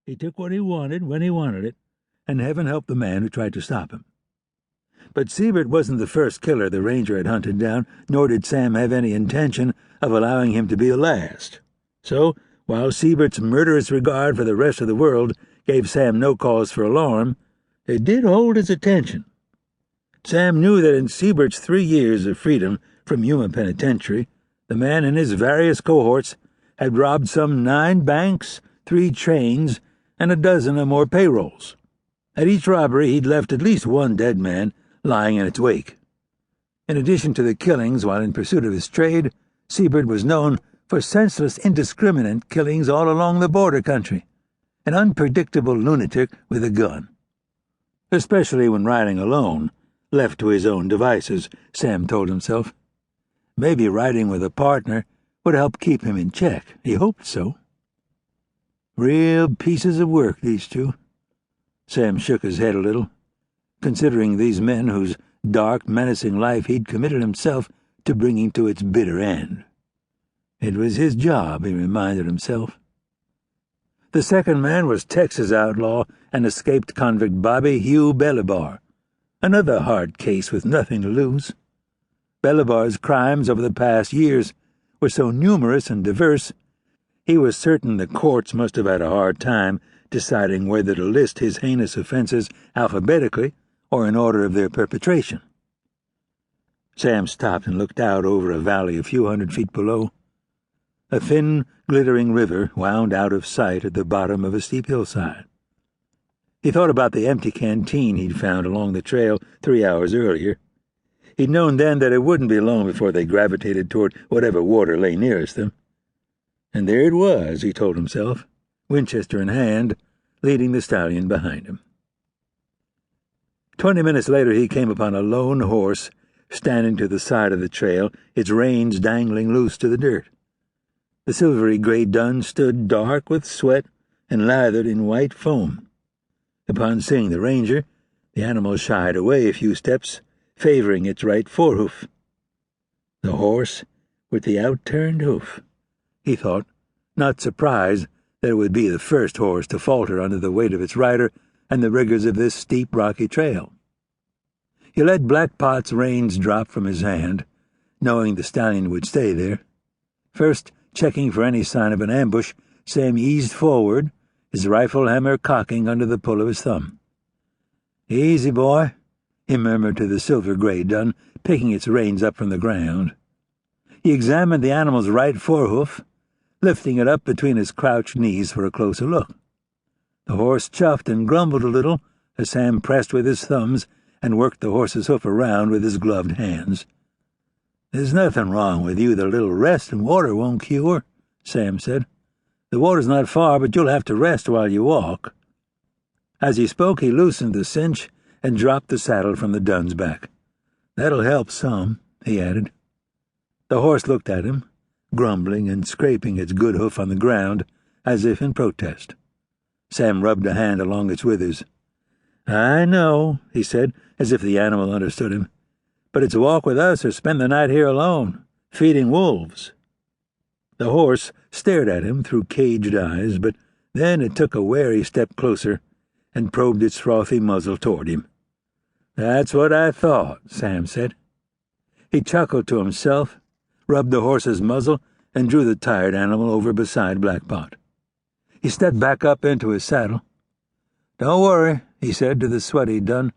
He took what he wanted when he wanted it, and heaven help the man who tried to stop him. But Siebert wasn't the first killer the ranger had hunted down, nor did Sam have any intention of allowing him to be the last. So, while Siebert's murderous regard for the rest of the world gave Sam no cause for alarm, it did hold his attention. Sam knew that in Siebert's 3 years of freedom from Yuma Penitentiary, the man and his various cohorts had robbed some 9 banks, 3 trains, and a dozen or more payrolls. At each robbery he'd left at least one dead man lying in its wake. In addition to the killings while in pursuit of his trade, Siebert was known for senseless, indiscriminate killings all along the border country, an unpredictable lunatic with a gun. Especially when riding alone, left to his own devices, Sam told himself. Maybe riding with a partner would help keep him in check. He hoped so. Real pieces of work, these two. Sam shook his head a little, considering these men whose dark, menacing life he'd committed himself to bringing to its bitter end. It was his job, he reminded himself. The second man was Texas outlaw and escaped convict Hugh Bellibar, another hard case with nothing to lose. Bellibar's crimes over the past years were so numerous and diverse, he was certain the courts must have had a hard time deciding whether to list his heinous offenses alphabetically or in order of their perpetration. Sam stopped and looked out over a valley a few hundred feet below. A thin, glittering river wound out of sight at the bottom of a steep hillside. He thought about the empty canteen he'd found along the trail 3 hours earlier. He'd known then that it wouldn't be long before they gravitated toward whatever water lay nearest them. And there it was, he told himself, Winchester in hand, leading the stallion behind him. 20 minutes later he came upon a lone horse standing to the side of the trail, its reins dangling loose to the dirt. The silvery gray dun stood dark with sweat and lathered in white foam. Upon seeing the ranger, the animal shied away a few steps, favoring its right forehoof. The horse with the outturned hoof, he thought, not surprised that it would be the first horse to falter under the weight of its rider and the rigors of this steep, rocky trail. He let Black Pot's reins drop from his hand, knowing the stallion would stay there. First, checking for any sign of an ambush, Sam eased forward, his rifle hammer cocking under the pull of his thumb. "Easy, boy," he murmured to the silver-gray dun, picking its reins up from the ground. He examined the animal's right forehoof, lifting it up between his crouched knees for a closer look. The horse chuffed and grumbled a little as Sam pressed with his thumbs and worked the horse's hoof around with his gloved hands. "There's nothing wrong with you that a little rest and water won't cure," Sam said. "The water's not far, but you'll have to rest while you walk." As he spoke, he loosened the cinch and dropped the saddle from the dun's back. "That'll help some," he added. The horse looked at him, grumbling and scraping its good hoof on the ground, as if in protest. Sam rubbed a hand along its withers. "I know," he said, as if the animal understood him, "but it's walk with us or spend the night here alone, feeding wolves." The horse stared at him through caged eyes, but then it took a wary step closer and probed its frothy muzzle toward him. "That's what I thought," Sam said. He chuckled to himself, rubbed the horse's muzzle, and drew the tired animal over beside Black Pot. He stepped back up into his saddle. "Don't worry," he said to the sweaty dun.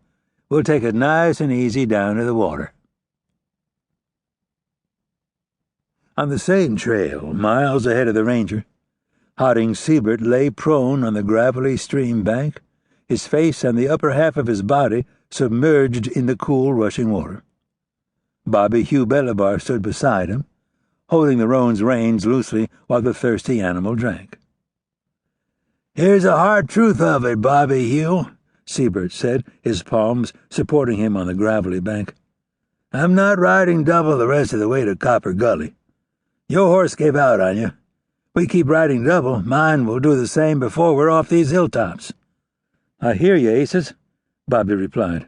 "We'll take it nice and easy down to the water." On the same trail, miles ahead of the ranger, Hodding Siebert lay prone on the gravelly stream bank, his face and the upper half of his body submerged in the cool, rushing water. Hugh Bellibar stood beside him, holding the roan's reins loosely while the thirsty animal drank. "Here's the hard truth of it, Hugh," Siebert said, his palms supporting him on the gravelly bank. "I'm not riding double the rest of the way to Copper Gully. Your horse gave out on you. We keep riding double, mine will do the same before we're off these hilltops." "I hear you, Aces," Bobby replied.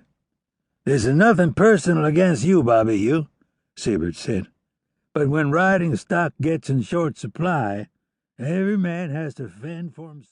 "This is nothing personal against you, Hugh," Siebert said. "But when riding stock gets in short supply, every man has to fend for himself."